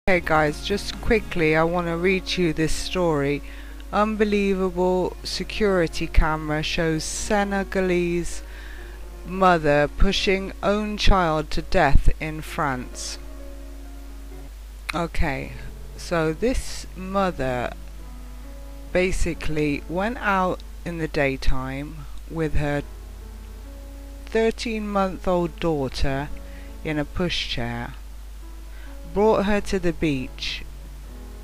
Okay guys, just quickly I want to read to you this story. Unbelievable security camera shows Senegalese mother pushing own child to death in France. Okay, so this mother basically went out in the daytime with her 13-month-old daughter in a pushchair, brought her to the beach,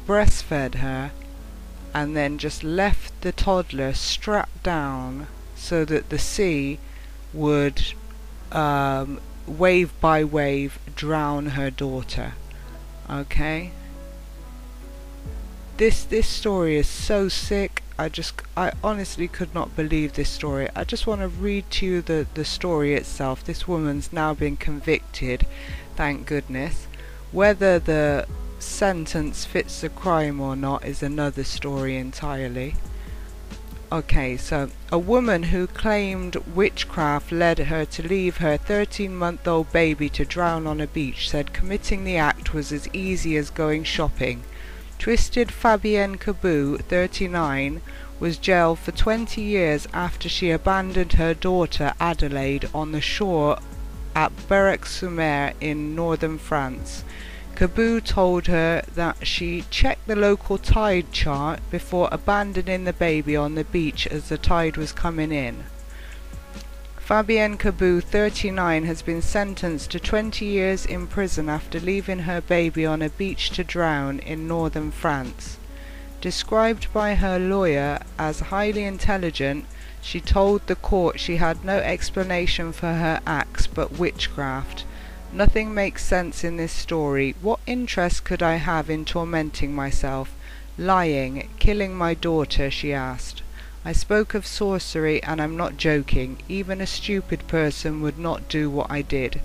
breastfed her, and then just left the toddler strapped down so that the sea would wave by wave drown her daughter. Okay, this story is so sick. I honestly could not believe this story. I just want to read to you the story itself. This woman's now been convicted, thank goodness. Whether the sentence fits the crime or not is another story entirely. Okay, so a woman who claimed witchcraft led her to leave her 13-month-old baby to drown on a beach said committing the act was as easy as going shopping. Twisted Fabienne Kabou, 39, was jailed for 20 years after she abandoned her daughter Adelaide on the shore at Berck-sur-Mer in northern France. Kabou told her that she checked the local tide chart before abandoning the baby on the beach as the tide was coming in. Fabienne Kabou, 39, has been sentenced to 20 years in prison after leaving her baby on a beach to drown in northern France. Described by her lawyer as highly intelligent, she told the court she had no explanation for her acts but witchcraft. Nothing makes sense in this story. What interest could I have in tormenting myself? Lying, killing my daughter, she asked. I spoke of sorcery and I'm not joking. Even a stupid person would not do what I did.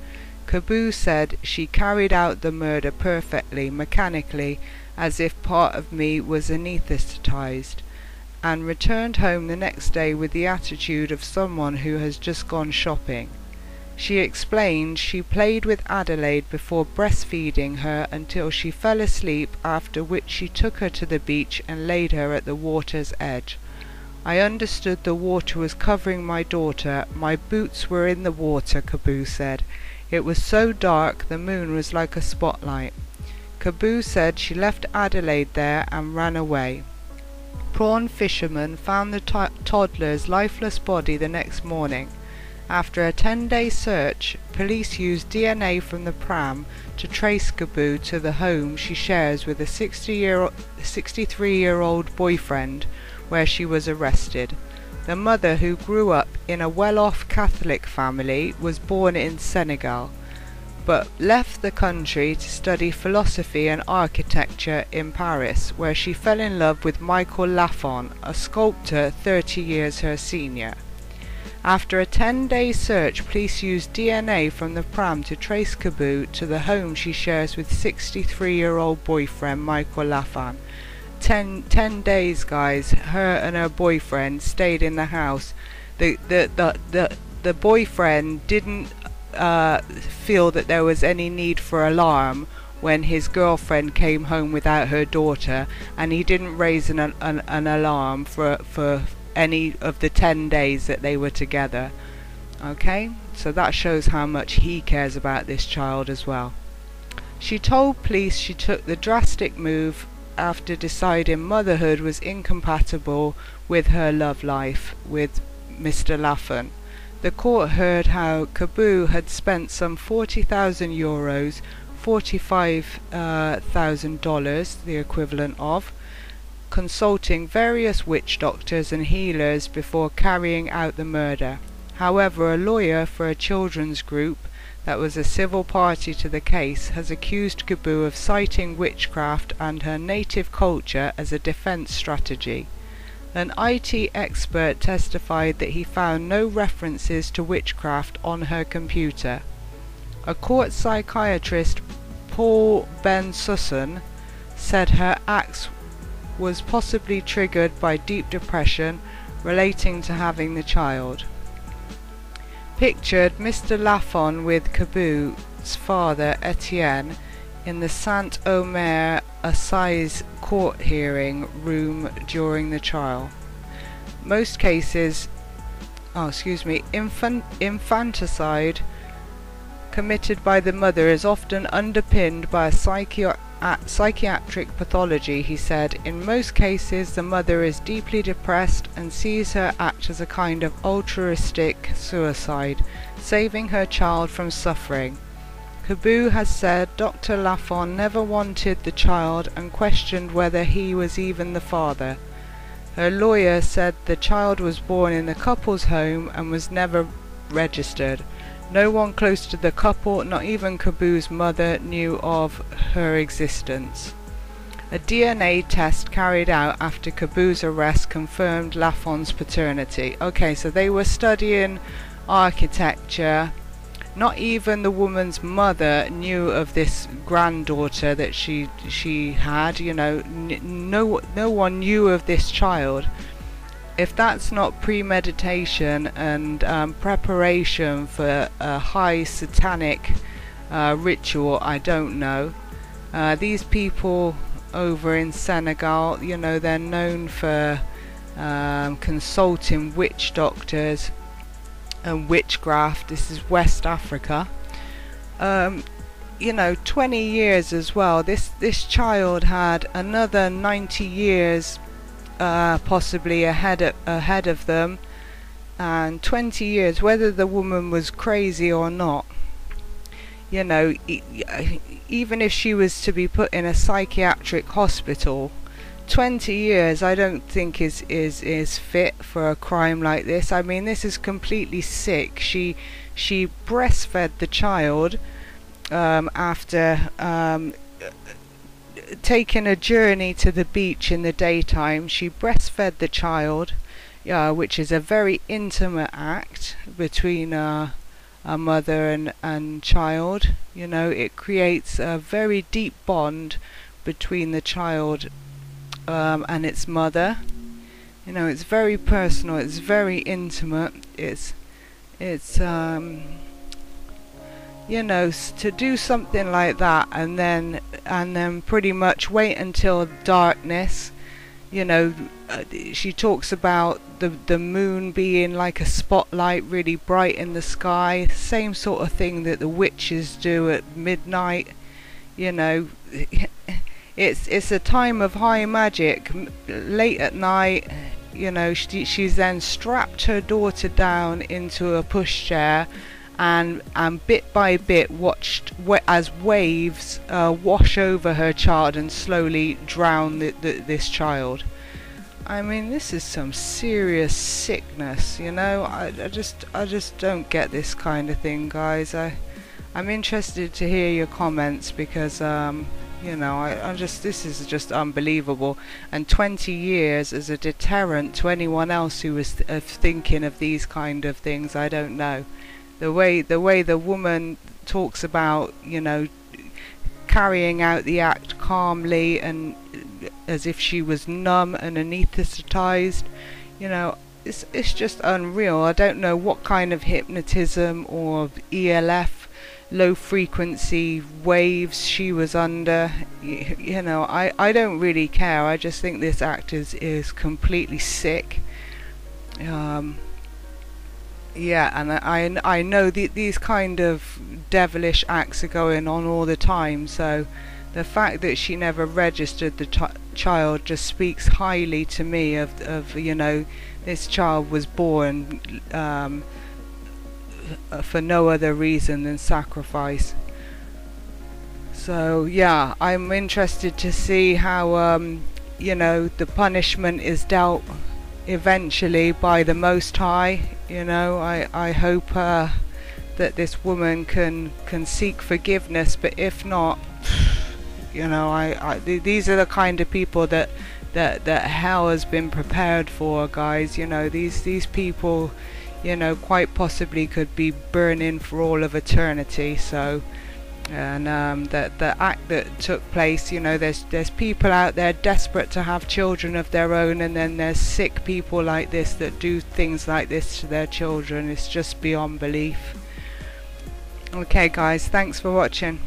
Kabou said she carried out the murder perfectly, mechanically, as if part of me was anesthetized, and returned home the next day with the attitude of someone who has just gone shopping. She explained she played with Adelaide before breastfeeding her until she fell asleep, after which she took her to the beach and laid her at the water's edge. I understood the water was covering my daughter. My boots were in the water, Kabou said. It was so dark the moon was like a spotlight. Kabou said she left Adelaide there and ran away. Prawn fishermen found the toddler's lifeless body the next morning. After a 10-day search, police used DNA from the pram to trace Kabou to the home she shares with a 63-year-old boyfriend, where she was arrested. The mother, who grew up in a well-off Catholic family, was born in Senegal, but left the country to study philosophy and architecture in Paris, where she fell in love with Michael Lafon, a sculptor 30 years her senior. After a 10-day search, police used DNA from the pram to trace Kabou to the home she shares with 63-year-old boyfriend Michael Lafon. 10 days, guys. Her and her boyfriend stayed in the house. The boyfriend didn't feel that there was any need for alarm when his girlfriend came home without her daughter, and he didn't raise an alarm for any of the 10 days that they were together. Okay, so that shows how much he cares about this child as well. She told police she took the drastic move after deciding motherhood was incompatible with her love life with Mr. Lafon. The court heard how Kabou had spent some 40,000 euros, $45,000, the equivalent of, consulting various witch doctors and healers before carrying out the murder. However, a lawyer for a children's group that was a civil party to the case has accused Kabou of citing witchcraft and her native culture as a defense strategy. An IT expert testified that he found no references to witchcraft on her computer. A court psychiatrist, Paul Ben-Sussan, said her acts was possibly triggered by deep depression relating to having the child. Pictured Mr. Lafon with Kabou's father Etienne in the Saint-Omer Assize court hearing room during the trial. Most cases, infanticide committed by the mother is often underpinned by a psychiatric pathology, he said. In most cases, the mother is deeply depressed and sees her act as a kind of altruistic suicide, saving her child from suffering. Kabou has said Dr. Lafon never wanted the child and questioned whether he was even the father. Her lawyer said the child was born in the couple's home and was never registered. No one close to the couple, not even Kabou's mother, knew of her existence. A DNA test carried out after Kabou's arrest confirmed Lafon's paternity. Okay, so they were studying architecture. Not even the woman's mother knew of this granddaughter that she had. You know, no one knew of this child. If that's not premeditation and preparation for a high satanic ritual, I don't know. These people over in Senegal, you know, they're known for consulting witch doctors and witchcraft. This is West Africa. You know, 20 years as well. This child had another 90 years possibly ahead of them, and 20 years, whether the woman was crazy or not. You know, even if she was to be put in a psychiatric hospital, 20 years I don't think is fit for a crime like this. I mean, this is completely sick. She breastfed the child after taking a journey to the beach in the daytime. She breastfed the child, which is a very intimate act between a mother and child. You know, it creates a very deep bond between the child and its mother. You know, it's very personal, it's very intimate. It's you know, to do something like that and then pretty much wait until darkness. You know, she talks about the moon being like a spotlight, really bright in the sky, same sort of thing that the witches do at midnight. You know, it's a time of high magic, late at night. You know, she's then strapped her daughter down into a pushchair and bit by bit watched as waves wash over her child and slowly drown this child. I mean, this is some serious sickness, you know. I just don't get this kind of thing, guys. I'm interested to hear your comments because you know, this is just unbelievable. And 20 years as a deterrent to anyone else who was thinking of these kind of things, I don't know. The way the woman talks about, you know, carrying out the act calmly and as if she was numb and anesthetized, you know, it's just unreal. I don't know what kind of hypnotism or ELF, low frequency waves she was under. You know, I don't really care. I just think this act is completely sick. Yeah, and I know these kind of devilish acts are going on all the time, so the fact that she never registered the child just speaks highly to me of you know, this child was born for no other reason than sacrifice. So yeah, I'm interested to see how you know, the punishment is dealt eventually by the Most High. You know, I hope that this woman can seek forgiveness, but if not, you know, these are the kind of people that hell has been prepared for, guys. You know, these people, you know, quite possibly could be burning for all of eternity. So, and the act that took place, you know, there's people out there desperate to have children of their own, and then there's sick people like this that do things like this to their children. It's just beyond belief. Okay guys, thanks for watching.